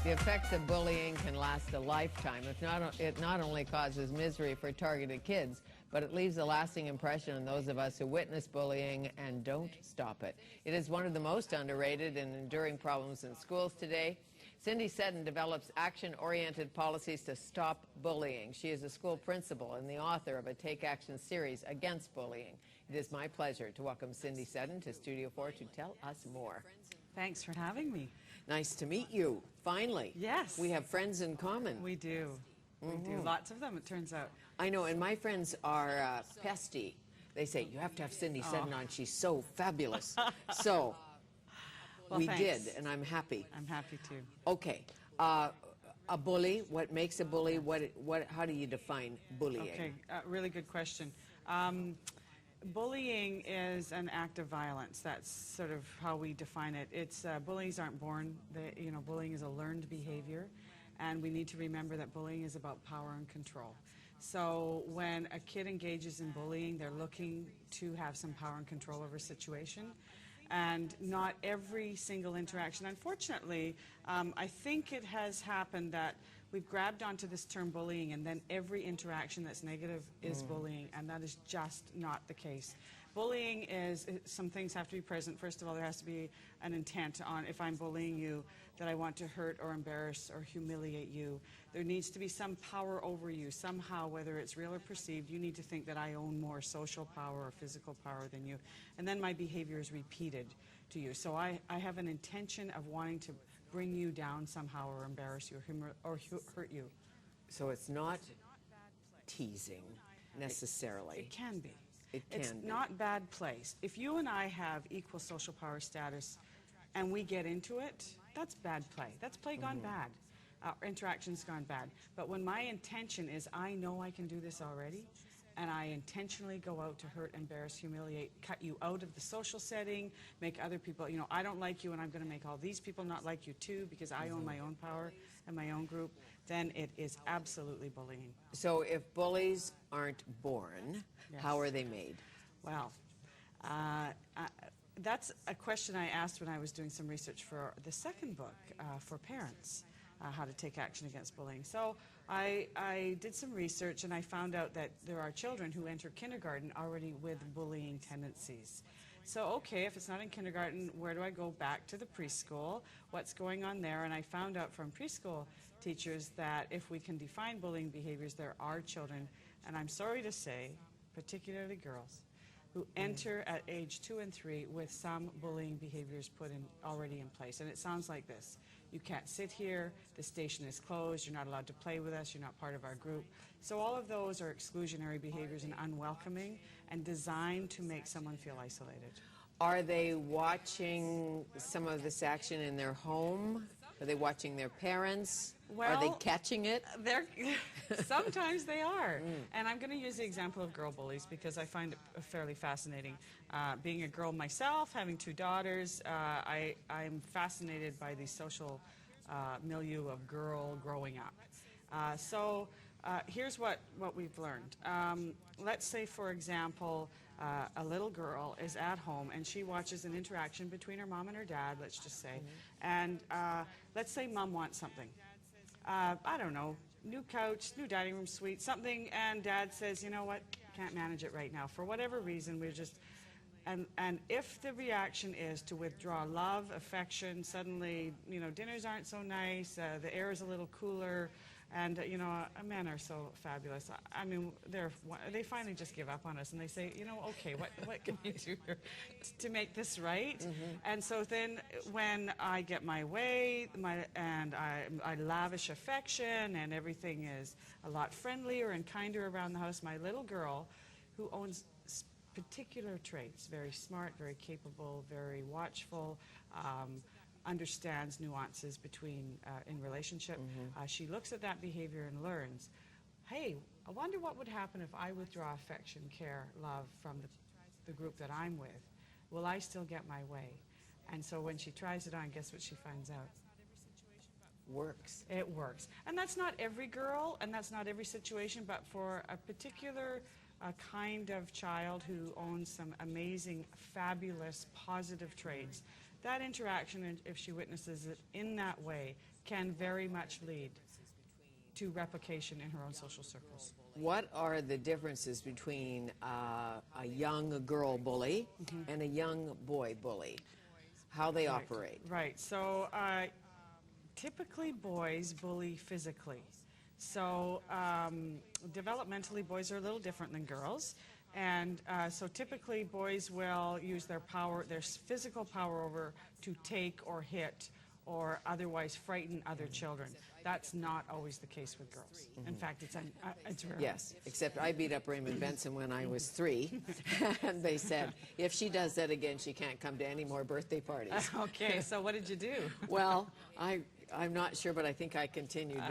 The effects of bullying can last a lifetime. It not only causes misery for targeted kids, but it leaves a lasting impression on those of us who witness bullying and don't stop it. It is one of the most underrated and enduring problems in schools today. Cindi Seddon develops action-oriented policies to stop bullying. She is a school principal and the author of a Take Action series against bullying. It is my pleasure to welcome Cindi Seddon to Studio 4 to tell us more. Thanks for having me. Nice to meet you, finally. Yes. We have friends in common. We do. We do. Lots of them, it turns out. I know, and my friends are pesty. They say, you have to have Cindi Seddon on. She's so fabulous. So, Well, we thanks. did, and I'm happy. I'm happy too. Okay. A bully, what makes a bully? How do you define bullying? Okay, really good question. Bullying is an act of violence. That's sort of how we define it. It's bullies aren't born. Bullying is a learned behavior, and we need to remember that bullying is about power and control. So when a kid engages in bullying, they're looking to have some power and control over a situation. And not every single interaction. Unfortunately, I think it has happened that we've grabbed onto this term bullying, and then every interaction that's negative is bullying, and that is just not the case. Bullying is, some things have to be present. First of all, there has to be an intent on, if I'm bullying you, that I want to hurt or embarrass or humiliate you. There needs to be some power over you. Somehow, whether it's real or perceived, you need to think that I own more social power or physical power than you. And then my behavior is repeated to you. So I have an intention of wanting to bring you down somehow or embarrass you or hurt you. So it's not teasing, necessarily. It can be. It's not bad place. If you and I have equal social power status and we get into it, that's bad play. That's play gone bad. Our interaction's gone bad. But when my intention is, I know I can do this already, and I intentionally go out to hurt, embarrass, humiliate, cut you out of the social setting, make other people, I don't like you and I'm going to make all these people not like you too because I own my own power and my own group, then it is absolutely bullying. So if bullies aren't born, Yes. how are they made? Well, that's a question I asked when I was doing some research for the second book for parents. How to take action against bullying. So I did some research and I found out that there are children who enter kindergarten already with bullying tendencies. So okay, if it's not in kindergarten, where do I go? Back to the preschool? What's going on there? And I found out from preschool teachers that if we can define bullying behaviors, there are children, and I'm sorry to say, particularly girls, who enter at age 2 and 3 with some bullying behaviors already in place. And it sounds like this. You can't sit here, the station is closed, you're not allowed to play with us, you're not part of our group. So all of those are exclusionary behaviors and unwelcoming and designed to make someone feel isolated. Are they watching some of this action in their home? Are they watching their parents? Well, are they catching it? Sometimes they are. And I'm going to use the example of girl bullies because I find it fairly fascinating. Being a girl myself, having 2 daughters, I'm fascinated by the social milieu of girl growing up. Here's what we've learned. Let's say, for example, a little girl is at home and she watches an interaction between her mom and her dad, let's just say, and let's say mom wants something. I don't know, new couch, new dining room suite, something, and dad says, you know what, can't manage it right now. For whatever reason, we're just... And if the reaction is to withdraw love, affection, suddenly, dinners aren't so nice, the air is a little cooler, and, men are so fabulous. I mean, they finally just give up on us, and they say, okay, what can we do here to make this right? And so then when I get my way, I lavish affection, and everything is a lot friendlier and kinder around the house, my little girl, who owns particular traits, very smart, very capable, very watchful, understands nuances in relationship. She looks at that behavior and learns, hey, I wonder what would happen if I withdraw affection, care, love from the group that I'm with. Will I still get my way? And so when she tries it on, guess what she finds out? Works. It works. And that's not every girl, and that's not every situation, but for a particular kind of child who owns some amazing, fabulous, positive traits, that interaction, if she witnesses it in that way, can very much lead to replication in her own social circles. What are the differences between a young girl bully and a young boy bully? How they operate? Right. So typically boys bully physically. So developmentally, boys are a little different than girls. And so typically boys will use their power, their physical power over to take or hit or otherwise frighten other children. That's not always the case with girls. In fact, it's rare. Yes, except I beat up Raymond Benson when I was 3, and they said, if she does that again, she can't come to any more birthday parties. Okay, so what did you do? Well, I'm not sure, but I think I continued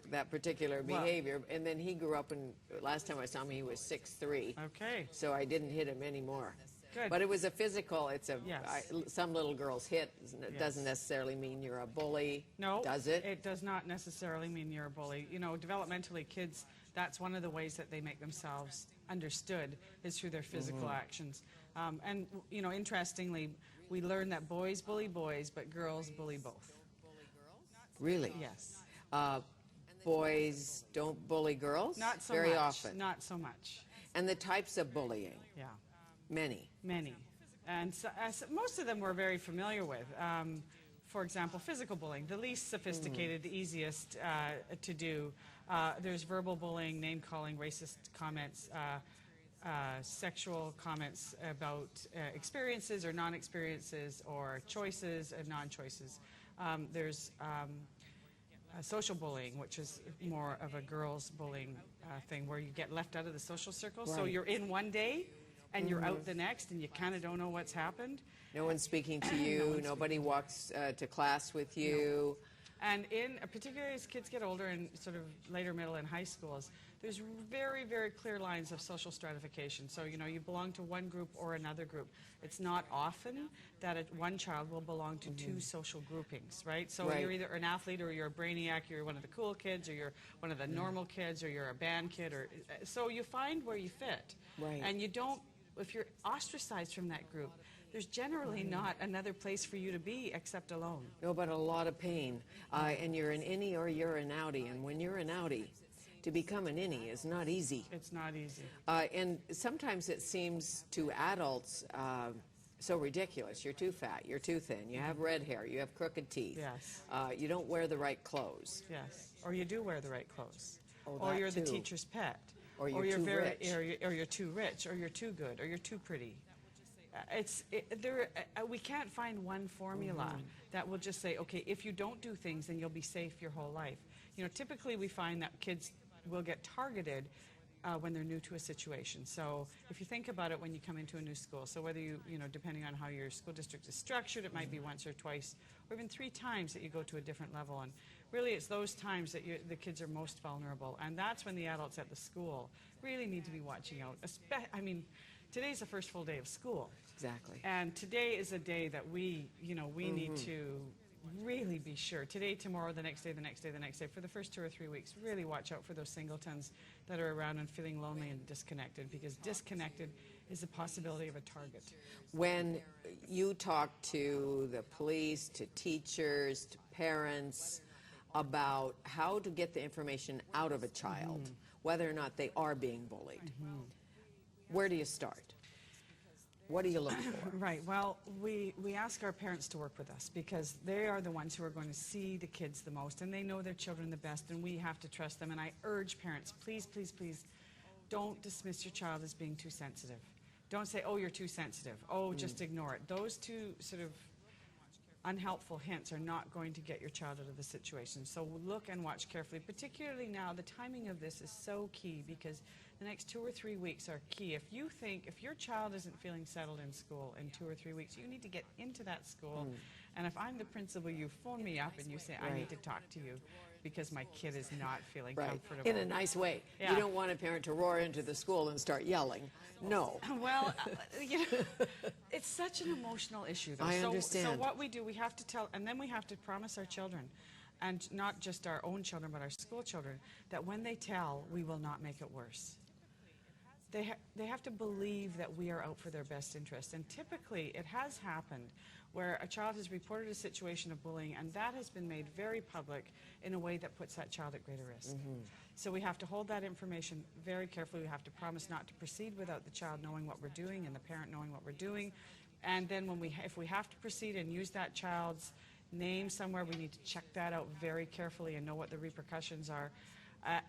that particular behavior. And then he grew up, and last time I saw him, he was 6'3". Okay. So I didn't hit him anymore. Good. But it was a physical, Yes. some little girls hit. It doesn't necessarily mean you're a bully. No. Does it? It does not necessarily mean you're a bully. You know, developmentally, kids, that's one of the ways that they make themselves understood is through their physical actions. And, you know, interestingly, we learn that boys bully boys, but girls bully both. Really? Yes. Boys don't bully girls? Not so very much. often. Not so much. And the types of bullying? Yeah. Many. Many. And so, most of them we're very familiar with. For example, physical bullying, the least sophisticated, the easiest to do. There's verbal bullying, name-calling, racist comments, sexual comments about experiences or non-experiences or choices and non-choices. There's social bullying, which is more of a girls' bullying thing, where you get left out of the social circle. Right. So you're in one day, and you're out the next, and you kind of don't know what's happened. No one's speaking to you. Nobody walks to class with you. No. And particularly as kids get older and sort of later middle and high schools, there's very, very clear lines of social stratification. So, you know, you belong to one group or another group. It's not often that one child will belong to two social groupings, right? So you're either an athlete or you're a brainiac, you're one of the cool kids, or you're one of the normal kids, or you're a band kid. So you find where you fit. Right. And you don't, if you're ostracized from that group, there's generally not another place for you to be except alone. No, but a lot of pain. And you're an innie or you're an outie. And when you're an outie, to become an innie is not easy. It's not easy. And sometimes it seems to adults so ridiculous. You're too fat, you're too thin, you have red hair, you have crooked teeth. Yes. You don't wear the right clothes. Yes. Or you do wear the right clothes. Oh, or you're too. the teacher's pet. Or you're too rich. Or you're too rich, or you're too good, or you're too pretty. We can't find one formula that will just say, okay, if you don't do things, then you'll be safe your whole life. You know, typically we find that kids will get targeted when they're new to a situation. So if you think about it when you come into a new school, so whether you know, depending on how your school district is structured, it might be once or twice, or even 3 times that you go to a different level. And really it's those times that the kids are most vulnerable. And that's when the adults at the school really need to be watching out. I mean, today's the first full day of school. Exactly. And today is a day that we need to really be sure. Today, tomorrow, the next day, the next day, the next day, for the first 2 or 3 weeks, really watch out for those singletons that are around and feeling lonely and disconnected, because disconnected is a possibility of a target. When you talk to the police, to teachers, to parents about how to get the information out of a child, whether or not they are being bullied, where do you start? What do you look for? Right. Well, we ask our parents to work with us because they are the ones who are going to see the kids the most, and they know their children the best, and we have to trust them. And I urge parents, please, please, please, don't dismiss your child as being too sensitive. Don't say, oh, you're too sensitive. Oh, just ignore it. Those two sort of unhelpful hints are not going to get your child out of the situation. So look and watch carefully, particularly now. The timing of this is so key because the next 2 or 3 weeks are key. If your child isn't feeling settled in school in 2 or 3 weeks, you need to get into that school. And if I'm the principal, you phone me up and you say, I need to talk to you because my kid is not feeling comfortable. In a nice way. Yeah. You don't want a parent to roar into the school and start yelling. No. Well, you know, it's such an emotional issue, though. I understand. So what we do, we have to tell, and then we have to promise our children, and not just our own children, but our school children, that when they tell, we will not make it worse. they have to believe that we are out for their best interest. And typically, it has happened where a child has reported a situation of bullying, and that has been made very public in a way that puts that child at greater risk. So we have to hold that information very carefully. We have to promise not to proceed without the child knowing what we're doing and the parent knowing what we're doing. And then if we have to proceed and use that child's name somewhere, we need to check that out very carefully and know what the repercussions are.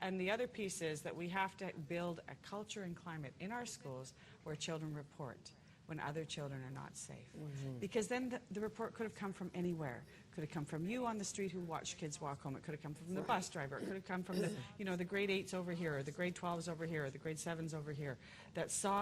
And the other piece is that we have to build a culture and climate in our schools where children report when other children are not safe. Because then the report could have come from anywhere. It could have come from you on the street who watched kids walk home. It could have come from the bus driver. It could have come from the, the grade 8s over here, or the grade 12s over here, or the grade 7s over here that saw